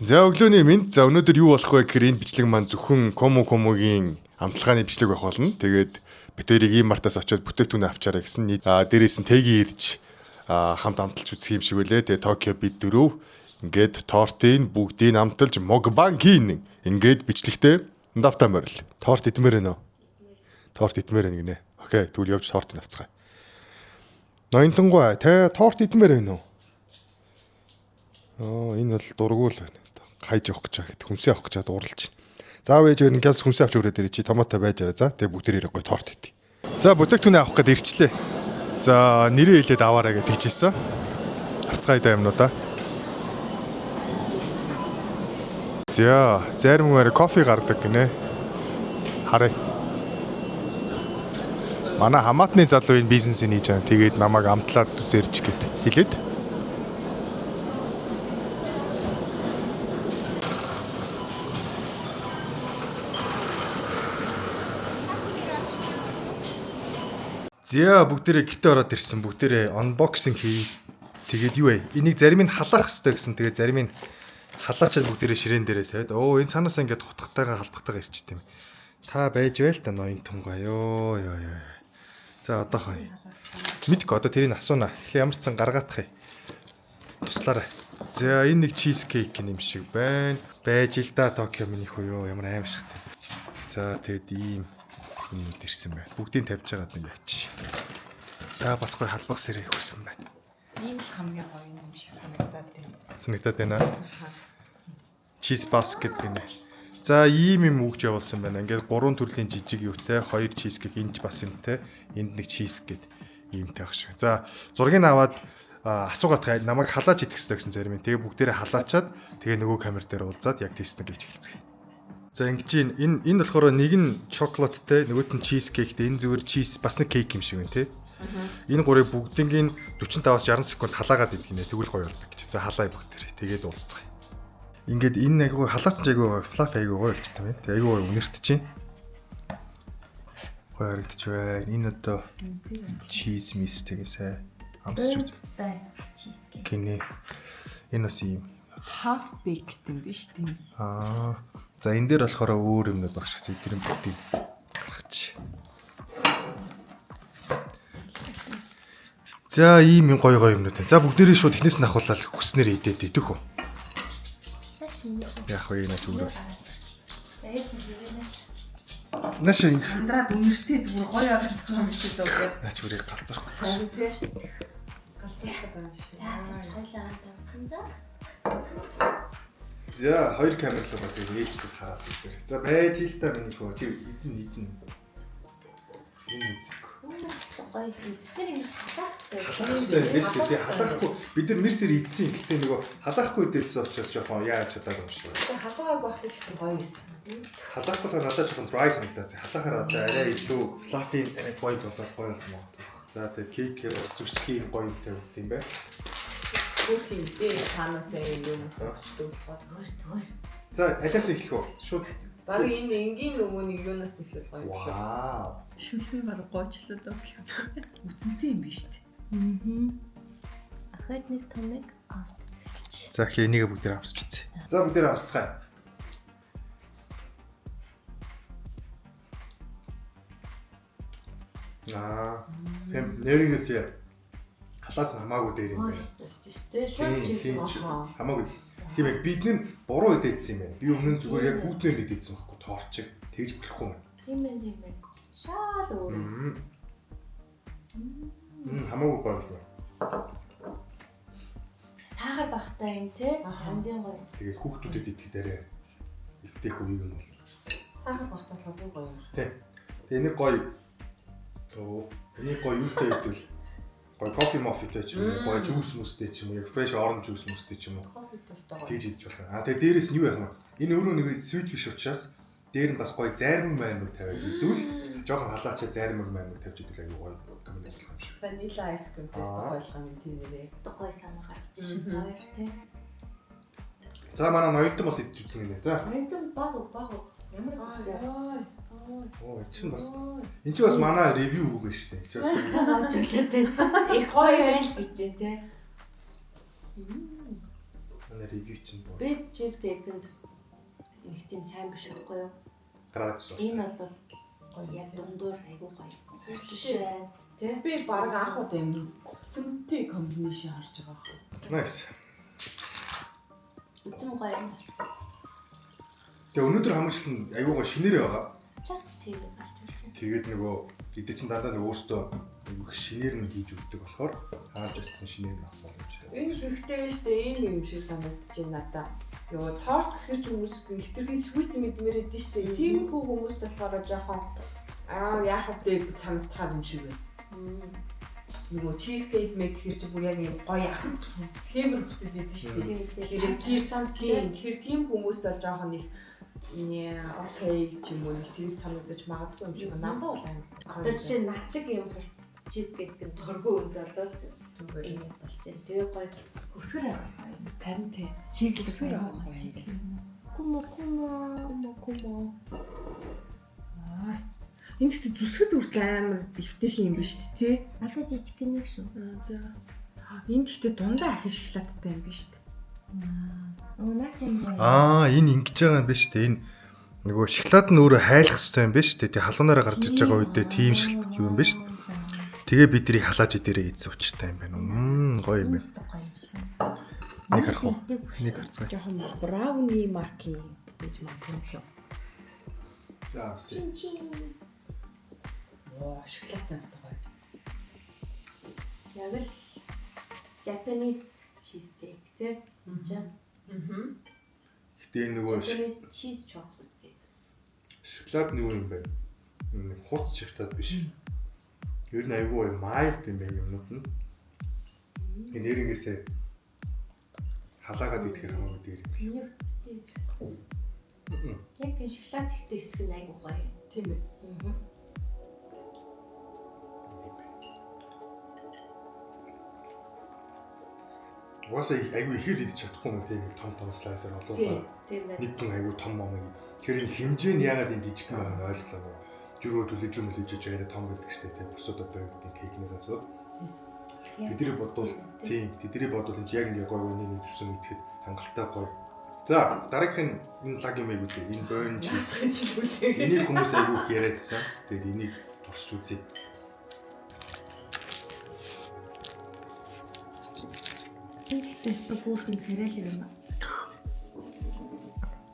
За өглөөний мэнд. За өнөөдөр юу болох вэ гэхээр энэ бичлэг маань зөвхөн Комогийн амтлагааны бичлэг байх болно. Тэгээд бид хоёрыг ийм мартаас очиод бүтээгдэхүүн авчаарай гэсэн нийт дээрээс нь тэгийн ирж хамт амталж үзэх юм шиг байлээ. Тэгээд Токио бид дөрөв ингээд тортын бүгдийг амталж мукбанггийн ингээд бичлэгтэй давтаа морил. Торт идмээр байна уу? Торт идмээр байна гинэ. Окей, тэгвэл явж тортыг авцгаая. Ноёнтонгой тэ торт идмээр байна уу? Энэ бол дургуул байна. Хайж явах гэж байгаа гэдэг хүмсээ авах гэж чад уралж байна. Заав ээж өөр ингээс хүмсээ авч өрөөд ирээ чи томато байж арай. За тэгээ бүгдээр ирээ гой торт идэ. За бүтээгдэхүүнээ авах гээд ирчлээ. За нэрээ хэлээд аваарай гэж хэлсэн. Авцгаая да юмнуудаа. За зарим мөр кофе гардаг гинэ. Харъя. Манай хамаатны залуу энэ бизнесийг хийж байгаа. Тэгээд намайг амтлаад үзэрч гээд хэлээд. За бүгдээрээ гэртээ ороод ирсэн. Бүгдээрээ unboxing хий. Тэгээд юу вэ? Энийг зарим нь халаах хэрэгтэй гэсэн. Тэгээд зарим нь халаачаад бүгдээрээ ширээн дээрээ тавиад. Энэ цаанаасаа ингээд хутгатайгаа халбахтайгаа ирчтэй юм. Та байж байл та ноён тунгаа ёо. За одоохоо. Мэдгүй одоо тэрийг асууна. Эхлээ ямар ч сан гаргаатах юм. Туслаарай. За энэ нэг чиз кейк юм шиг байна. Байж л да Токио минийх үү ёо. Ямар аимшигтай. За тэгээд ийм юмуд ирсэн байна. Бүгдийг тавьж байгаад нэг яач. За бас гой халбах сэрээ өгсөн байна. Ийм л хамгийн гоё юм шиг санагдаад байна. Санагдаад байна. Cheese basket гэнэ. За ийм юм өгч явуулсан байна. Ингээд 3 төрлийн жижиг юутай, 2 cheese cake, энд бас юмтай, энд нэг cheese гэд иймтэй ах шиг. За зургийг аваад асуугаад намайг халааж идэх хэрэгтэй гэсэн зарим. Тэгээ бүгдээрээ халаачаад тэгээ нөгөө камер дээр уулзаад яг тестинг хийж эхэлцгээе. За ингэж энэ болохоор нэг нь шоколадтай, нөгөөт нь чиз кейктэй, энэ зүгээр чиз бас нэг кейк юм шиг байна тий. Энэ гурыг бүгднийг 45-аас 60 секунд халаагаад идэгнэ. Тэгвэл гоё болдог гэж. За халаа бүгдээрээ. Тэгээд уулзцгаая. Ингээд энэ айгүй халаацсан айгүй флаф айгүй гоё болчихсон байна. Тэг айгүй үнэртэж чинь. Гоё харагдчих байна. Энэ одоо чиз мис тэгээсээ амсч үз. Чиз кейк. Гинэ. Энэ бас юм Half baked юм биш тийм. За энэ дээр болохоор өөр юмнууд багш гэсэн эдгээр юм бүгдийг гаргач. За ийм гоё юмнууд байна. За бүгдээрээ шууд эхнээс нь ахуулаад хүснээр идээд идэх үү. Яг хоёр нэ зүгээр. Наш энэ Сандраад үнэртэй зүгээр гоё авах юм шиг дөө. наач үрийг галзах. Тий. Галзах юм шиг. За хойлоо тавсан за. За хоёр камер л байгаа тийм ээжтэй хараад үзээ. За байж л та миний хөө чи идэн. Энэ үзэг. Гоё юм. Тэр ингэ халаахтай. Халаахтай биш үү? Халаахгүй бид нар мэрсэр идсэн. Гэхдээ нөгөө халаахгүй дээлсэн учраас жоохон яаж чадаад юм шиг. Халаагааг багт ч гэсэн гоё байсан. Халаахаар надад жоохон dry санагдаад. Халаахаар одоо арай илүү fluffy гоё болоод гоё болох юм. За тэгээ кейк бас зүсгийн гоё тавьд юм байна. Бүх юм дээр таанаас юм өгдөг Зүгээр. За алиас эхлэх үү? Шууд баг энэ энгийн нөгөө нэг юунаас нэхлэх гоё юм шиг. вау. Шүлсэн баг гоочлоод өглөө. Үцэнтэй юм биш үү? Ахад нэг томыг авт тавьчих. За эхлээ энийг бүгдээр авсч үзье. За бүгдээр авсцгаая. Тэм нэрнээс халаас хамаагүй дээр юм байна. Болж штэ. Шууд чиг болохоо. Хамаагүй. Тийм ээ бид нэр буруу идээдсэн юм байна. Би өмнө нь зүгээр яг хүүтнээр идээдсэн байхгүй тоорчиг тэгж болохгүй юм. Тийм ээ. Шаал өөр. Хамаагүй гоё. Сахар багтай юм те. Хамзын гоё. Тэгээд хүүхдүүдэд идэх дээрээ эвтэх үеиг нь бол. Сахар багтаа л гоё. Тийм. Тэгээ нэг гоё. Энийг гоё юутай идвэл гоё кофе мофитэй ч юм уу, гоё жуус мөстэй ч юм уу, яг фреш оранж жуус мөстэй ч юм уу. Кофетэй ч гоё. Тэгж идэж болох. Тэгээ дээрээс нь юу яах вэ? Энэ өөрөө нэг свит биш учраас дээр нь бас гоё зарим маймаг тавиад идвэл жоохон халаачаа зарим маймаг тавьж идвэл аюу гоё комбинаци болох юм шиг. Ванила айс крим тест гойлох юм тийм нэрээ. Гоё санаа гарч шүү дээ те. За манай ноёдон бас идэж үзсэн гинэ. За. Ноёдон баг. Ямар гоё. Оо чинь бас энэ ч бас манай ревю үг нь шүү дээ. Чи бас Хожуулаад байна. Их гоё байл гэж тий. манай ревю чинь боо. Би чизкейкэнд их тийм сайн биш байхгүй юу? Гараад шүү. Энэ бол гоё яг дундуур айгуу гоё. Хурцш байна. Тий? Би баг анх удаа юм цэнтэй комбинашн харж байгаа. Nice. Үзэн гоё юм байна. Тэгээ өнөөдөр хамгийн аюугаа шинээр байгаа. Час хийгээд гарч ирсэн. Тэгээд нөгөө эдгээр чинь дандаа нөгөө өөртөө их шинээр нь хийж өгдөг болохоор хааж очсон шинээр нь авах боломжтой. Энэ хэрэгтэй шүү дээ. Энэ юм шиг санагдаж байна надаа. Нөгөө торт гэхэр ч хүмүүс ихтерхий sweet мэдмээр идэв шүү дээ. Тийм хүү хүмүүс болохоор жоохон яах вэ гэж санагдахаар юм шиг байна. Нөгөө cheesecake make гэхэр чи бүр яг юм гоё флевер хүсэж идэв шүү дээ. Тэгэхээр тийм хүмүүст бол жоохон их окей ч юм уу нэг тэгж санагдаж магадгүй юм шиг надад бол амар. Одоо жишээ над чиг юм хурц чизкейкэнд торгоо үнд болол зүгээр юм болж байна. Тэгээ гоё өсгөр авах юм. харин тий. Чиглэлээр авах авах гоё. чиглэл. Кумо. Энэ ихтэй зүсгэд үртэл амар эвтэйх юм биш тий. Надад жижиг нэг шүү. За. Энэ ихтэй дундаа ахин шоколадтай юм биш тий. Наа чи юм. Энэ ингэж байгаа юм биш үү? Энэ нөгөө шоколад нь өөрөө хайлах хэрэгтэй юм биш үү? Тэг халуунаараа гарч иж байгаа үедээ тийм юу юм биш үү? Тэгээ бид нарыг халааж идэрэй гэсэн учиртай юм байна. Гоё юм байна. Гоё юм шиг. Нэг харах уу? Нэг харцгаая. Жохон брауни маркийн гэж магадгүй юм шүү. За авсан. Чин. Оо, шоколадтай гоё. Яг л Japanese cheesecake тий. Гэтэ энэ нөгөө Japanese cheese chocolate гэх. шоколад нь юу юм бэ? Хурц шоколад биш. Ер нь аюу mild юм байна юмнууд нь. Энэ нэрнгээсээ халаагаад идэхээр хамаагүй дээр юм. Яг энэ шоколад ихтэй хэсэг нь айгуу гоё. Тийм ээ. Угаасаа аюу ихээр идэж чадахгүй юм тийм том слайсаар олуулаад Тийм байна. нэг тун аюу том юм. Тэгэхээр энэ хэмжээ нь яагаад юм жижиг юм ойлголоо. Жирөө төлөж яриа том гэдэг чинь тийм бусад одоо юу гэдэг кейкний газар. Тэдний бодвол тийм тэдний бодвол энэ яг ингээ гоё үнэ нэг зүсэн идэхэд хангалттай гоё. За дараагийн энэ лаг юм яг үзье. Энэ бон чиз. Энийг хүмүүс аюу их яриадсан. Тэгээд энийг туршиж үзье. Энэ тест бүрхэн царайлаг юм байна.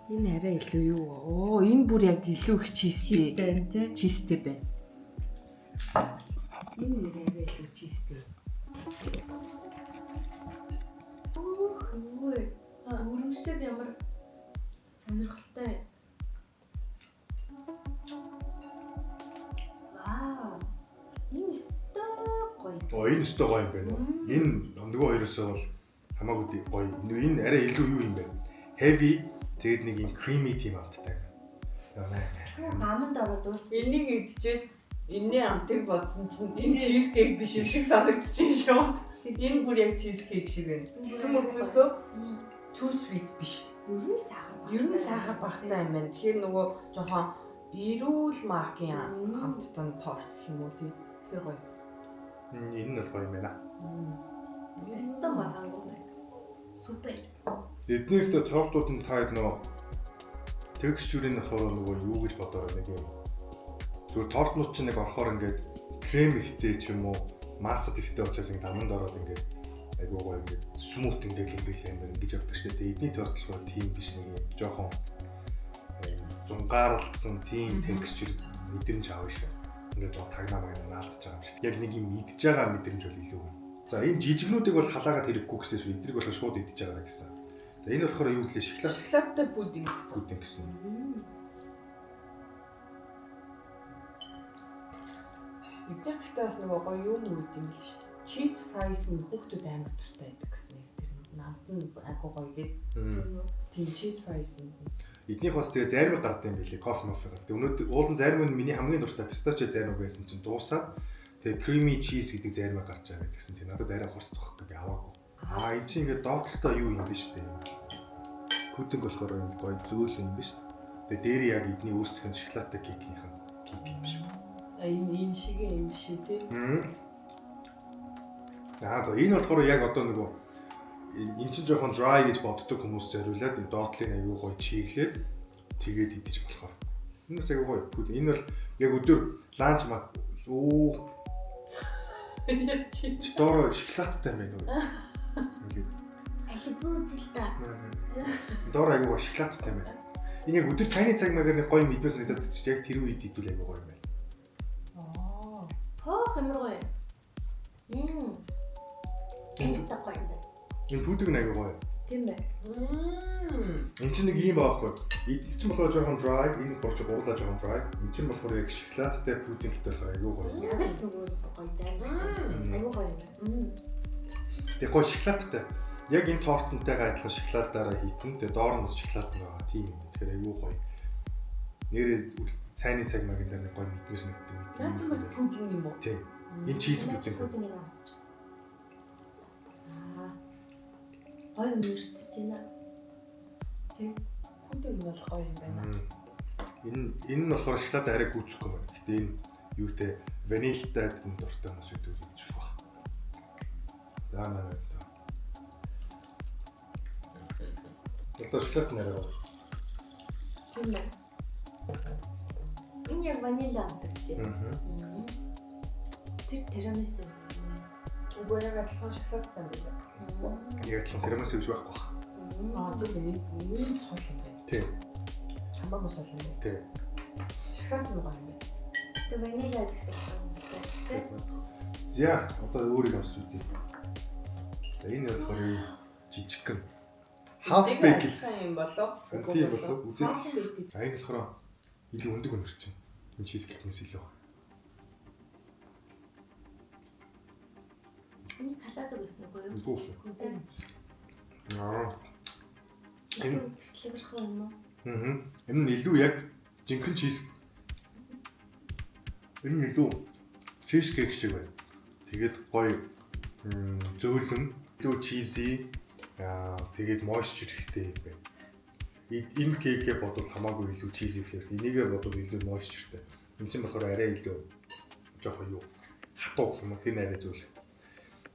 Энэ арай илүү юу? Оо, энэ бүр яг илүү их чизтэй. Чизтэй тий. Чизтэй байна. Энэ нэр арай илүү чизтэй. Юу вэ? Өрөмшөд ямар сонирхолтой. Вау. Энэ өстой гоё. Энэ өстой гоё юм байна. Энэ нөгөө хоёроосоо бол хамаагүй гоё. Энэ арай илүү юу юм бэ? Heavy тэгээд нэг юм creamy тийм амттай байна. Аманд ороод дуусчих. Энийг идчихээд энэний амтыг бодсон чинь энэ чизкейк биш юм шиг санагдчихээн шүү. Энэ бүр яг чизкейк шиг байна. Тэгсэн мөртлөөсөө too sweet биш. Ер нь сахар багтай юм байна. Тэгэхээр нөгөө жоохон эрүүл маркийн амттай торт гэх юм уу тий. Тэгэхээр гоё. Энэ нь бол гоё юм байна. Өстой маргаангүй байна. Супер. Эднийхтэй тортууд нь таад нөгөө текстурын болохоор нөгөө юу гэж бодороо нэг юм. Зүгээр тортнууд чинь нэг орохоор ингээд крем ихтэй ч юм уу, массад ихтэй учраас ингээд аманд ороод ингээд айгуу гоё ингээд смут ингээд юм биш юм байна гэж боддог шүү дээ. Эдний торт болохоор тийм биш нэг юм жоохон зунгаарлсан тийм текстур мэдрэмж авна шүү. Ингээд жоохон тагнаа магнаа наалтж байгаа юм шиг. Яг нэг юм идж байгаа мэдрэмж бол илүү байна. За энэ жижигнүүдийг бол халаагаад хэрэггүй гэсэн шүү. Эднийг бол шууд идж байгаа гэсэн. За энэ болохоор юу гэлээ Шоколадтай пудинг гэсэн. пудинг гэсэн. Эдгээр гэхдээ бас нөгөө гоё юм үүд юм л шүү. Cheese fries нь хүүхдүүд амар дуртай байдаг гэсэн нэг тэр намд нь агуу гоё гээд. Тийм cheese fries нь. Эднийх бас тэгээ зарим гардаг юм билий, кофе мофе гардаг. Өнөөдөр уулын зарим нь миний хамгийн дуртай пистачо зарим байсан чинь дуусаад тэгээ creamy cheese гэдэг зарим гарч байгаа гэсэн. Тэгээ надад арай хурц тохох би аваагүй. Энэ чинь ингээд доотлолтой юу юм биш үү? Пудинг болохоор юм гоё зөөл юм биш үү? Тэгээ дээр яг эдний үүсгэх нь шоколадтай кейкийнхэн кейк юм шиг. Энэ шиг юм шиг тийм. За энэ болохоор яг одоо нөгөө эн чинь жоохон dry гэж боддог хүмүүс зориулаад энэ доотлын аягүй гоё чиглээд тэгээд идэж болохоор. Энэ бас аягүй гоё. Энэ бол яг өдөр ланч маа Доор шоколадтай байна уу? Ингээд. Алибуу үзэл та. Доор аягүй шоколадтай байна. Энэ яг өдөр цайны цаг магаар нэг гоё мэдмээс надад ч яг тэр үед идвэл аягүй гоё юм байна. Хоох ямар гоё. Энэстэй гоё юм байна. Энэ пүдэг аягүй гоё. Тийм бай. Энд чинь нэг юм баахгүй. Энэ чинь болохоор жоохон dry, энэ болохоор гурлаа жоохон dry. Энэ чинь болохоор яг шоколадтай пүдэг гэдэг болохоор аягүй гоё. Яг л нөгөө гоё зайтай. Аягүй гоё юм. Тэгээ гоё шоколадтай. Яг энэ тортонтойгоо адилхан шоколадаараа хийцэн. Тэгээ доор нь бас шоколад байгаа. Тийм юм. Тэгэхээр аягүй гоё. Нэрээ цайны цаг магийн дээр нэг гоё мэдмээс нэгдэг. Наа чи бас пудинг юм уу? Тийм. Энэ чиз пудинг. Пудинг амсч. Гоё мэрдэж байна. Тэг. Пудинг бол гоё юм байна. Энэ нь болохоор шоколад арай гүцэхгүй байна. Гэтэ энэ юутэй ванильтай дуртай хүмүүс үүдээ гэж байна. Даа наа. Одоо шоколад нэрээ гоё. Тийм бай. Энэ яг ванила амтдаг гэж байна. Тэр тирамису. Уг яг адилхан шоколадтай байна. Яг л тирамису гэж байхгүй байна. Тийм энэ сул юм байна. Тийм. Хамаагүй сул юм байна. Тийм. Шоколад нь гоё юм байна. Тэр ванила гэдэг. За одоо өөрийг авч үзье. За энэ болохоор жижигхэн half baked юм болов. Тийм болов. Үзээ. Half baked. За энэ болохоор илүү өндөг өнөрч чинь. Энэ чизкейкнээс илүү. Энэ халаадаг гэсэн үгүй юу? Үгүй шүү. Энэ бислэгрэх юм уу? Энэ нь илүү яг жинхэнэ чиз. Энэ нь илүү чизкейк шиг байна. Тэгээд гоё зөөлөн, илүү чизи, тэгээд moisture ихтэй юм байна. Энэ кейкээ бодвол хамаагүй илүү чизи флэр. Энийгээ бодвол илүү moistureтэй. Энэ чинь болохоор арай илүү жоохон юу хатуу гэх юм уу? Тэр арай зөөл.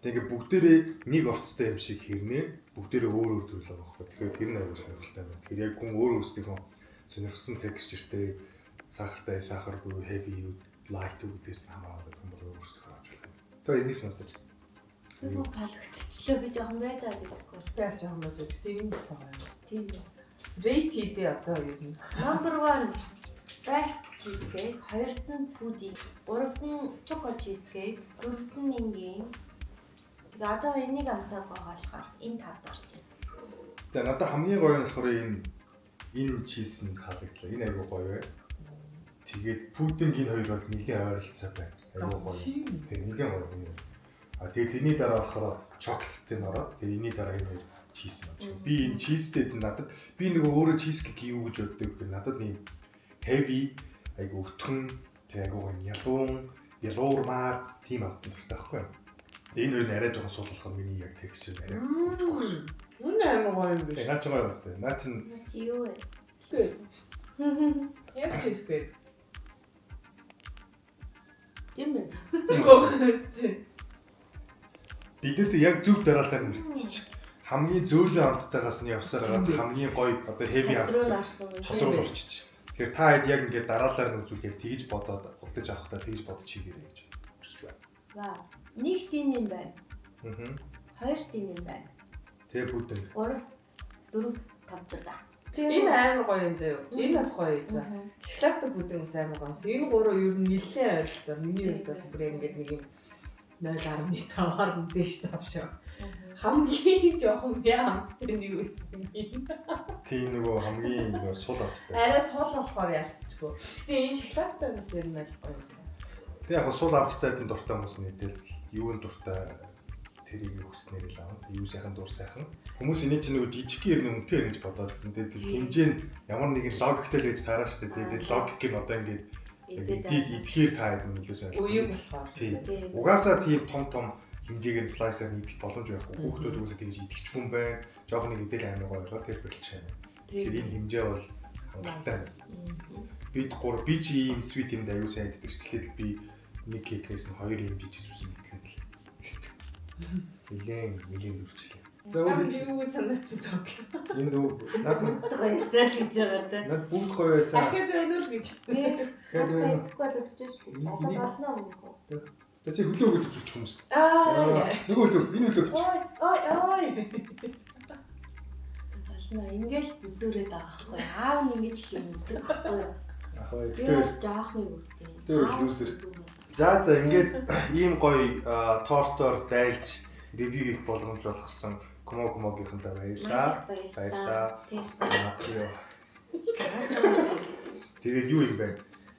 Тэгээ бүгдээрээ нэг орцтой юм шиг хэрнээ бүгдээрээ өөр өөр төрөл байгаа байхгүй. Тэгэхээр тэр нь аягүй сонирхолтой байна. Тэгэхээр яг хүн өөр өөрсдийнхөө сонирхсан текстчертэй сахартай, сахаргүй, heavy, light гэдгээс хамаарат хүн бол өөрсдийнхөө авч болох юм. Тэгээ энэс нуцаж. Юу халагдчихлаа би жоохон байж байгаа гэдэг. Бэж юм уу гэж тийм л байгаа юм. Тийм үү. Rate хийдэ одоо юу юм. Number 1 best cheesecake, хоёрт нь pudding, гуравт нь choco cheesecake, дөрөвт нь ингийн. Тэгээ одоо энийг амсаад байгаа болохоор энэ тавд орж байна. За надад хамгийн гоё нь болохоор энэ чиз нь хаалагдлаа. Энэ аягүй гоё бай. Тэгээд пудингийн хоёр бол нэлийн ойролцоо байна. Аягүй гоё. Тийм нэлийн гоё юм. Тэгээд тэрний дараа болохоор чоколаттэй нь ороод тэгээд энэний дараа энэ хоёр чиз юм. Би энэ чизтэй надад би нөгөө өөрөө чизкейк юу гэж боддог гэхээр надад ийм heavy аягүй өтгөн тэгээд аягүй гоё ялуурмаар тийм амттай байхгүй юу? Энэ хоёр арай жоохон суулгах нь миний яг текстчер арай. Үнэ амар гоё юм биш. Наа чи гоё бастай. Наа чи юу вэ? Яг чизкейк. Тийм үү? бид нар яг зөв дараалал мэрдчих. Хамгийн зөөлөн амттайгаас нь явсаар байгаа хамгийн гоё одоо heavy амт тодорхой болчих. Тэгэхээр та хэд яг ингээд дараалалаар нь үзүүл яг тэгж бодоод удаж авахтаа тэгж бодож хийгээрэй гэж хүсэж байна. За, нэг тийм юм байна. Хоёр тийм юм байна. Тэгээ бүтэн. 3 4 5 6. Энэ амар гоё юм заяа. Энэ бас гоё юмсан. Шоколадтай пудинг амар гоё. Энэ гурав ер нь нэлээд ойролцоо. Миний хувьд бол бүр ингээд нэг юм 0.5-аар нь дээш тавшаа. Хамгийн жоохон яамтай нэг үсэн юм. Тийм нөгөө хамгийн нөгөө сул амттай. Арай сул болохоор ялцчихгүй. Гэтэ энэ шоколадтай бас ер нь аль гоё юмсан. Тэгээ яг сул амттай гэдэг дуртай хүмүүс нэгдэл юу нь дуртай тэрийг хүснээр л аа. Юу сайхан дур сайхан. Хүмүүс энийг чинь нөгөө жижиг ер нь үнэтэй гэж бодоодсэн. Тэгээд хэмжээ нь ямар нэгэн логиктэй л гэж таараа штэ. Тэгээд логик нь одоо ингээд идэхээр таад нөлөөсөө. Үеиг болохоор. Тийм. Угаасаа тийм том хэмжээгээр слайсаар идэх боломж байхгүй. Хүүхдүүд үгүйсээ тэгж идэхгүй юм байна. Жохон нэг идэл амар гоё болоод тэр бэлч байна. Тэгэхээр энэ хэмжээ бол хангалттай. Бид чи ийм sweet юмд аюу сайн иддэг ш. Тэгэхээр би нэг кекээс нь 2 юм жижиг зүсэн итгэхэд л. Нилээн дурчлаа. За юу санагдсан тоо. энэ надад гоё ясаа л гэж байгаа да. над бүгд гоё байсан. Ахад байна уу гэж. Тэгээд тэгвэл өгчөөш. Одоо болно уу? За чи хөлөө өгöd үзчих хүмүүс. Нөгөө хөлөө энэ хөлөө. Ой. Болно. Ингээл бүдүүрээд байгаа байхгүй. Аав нэмэж хиймдэг байхгүй юу? Ахаа Би бол жоохны үгтэй. Тэр юусэр. За ингээд ийм гоё тортоор дайлж ревю хийх боломж болгосон Комогийнхантай баярлалаа. Тэгээд юу юм бэ?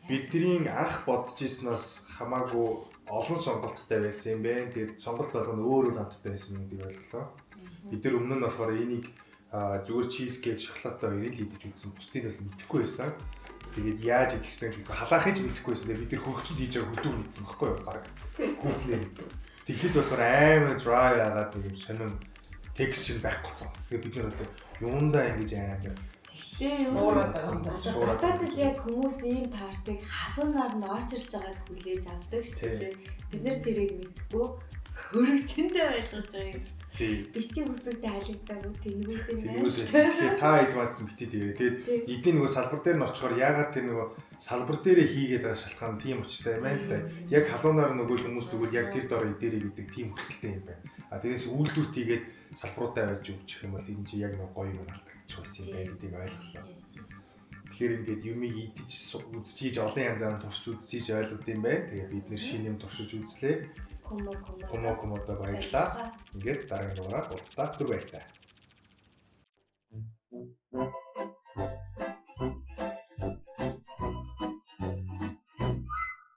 Бидний анх бодож ирснээс хамаагүй олон сонголттой байсан юм байна. Тэгээд сонголт болгоно өөр хамттай байсан гэдгийг ойлголоо. Бид нар өмнө нь болохоор энийг зүгээр чизкейк, шоколадтай хоёрыг л идэж үзсэн. Бусдыг бол мэдэхгүй байсан. Тэгээд яаж идэх ёстойг бид халаахыг ч мэдэхгүй байсан. Тэгээд бид нар хөргөчөнд хийж байгаа хөдөө мэдсэн баггүй юу? Бараг. Күүклээ. Тэгэхэд болохоор амар dry агаад нэг юм сонин texture байхгүй болсон. Тэгээд бид нар одоо юундаа ингэж амар Тэ юу надад л яг хүмүүс ийм тартыг халуунаар нь орж ирж байгаад хүлээж авдаг шүү дээ. Бид нар тэрийг мэдгүй хөрөгчөндөө байлгаж байгаа юм. Би чи үсэгтэй халигдаагүй тэнгүүтэй байна. Тэгэхээр та хэд маадсан битээ дээрээ. Тэгээд эдний нөгөө салбар дээр нь очихоор яагаад тэр нөгөө салбар дээрээ хийгээд байгаа шалтгаан тийм учраас юм байна л да. Яг халуунаар нөгөө хүмүүс тэгвэл яг тэр дор дээрээ гэдэг тийм хүсэлтэй юм байна. Тэрээс үйлдвэрт хийгээд салбаруудаа аваад өгчих юм бол энэ чи яг нэг гоё юм алдагдчих байсан юм байна гэдгийг ойлголоо. Тэгэхээр ингээд юмыг идэж үзчихийж олон янзаар туршиж үзчихийж ойлгод юм байна. Тэгээд бид нэр шинэ юм туршиж үзлээ. Комодо баярлалаа. Ингээд дараагийн дугаараар уулзлаа. Түр баярлалаа.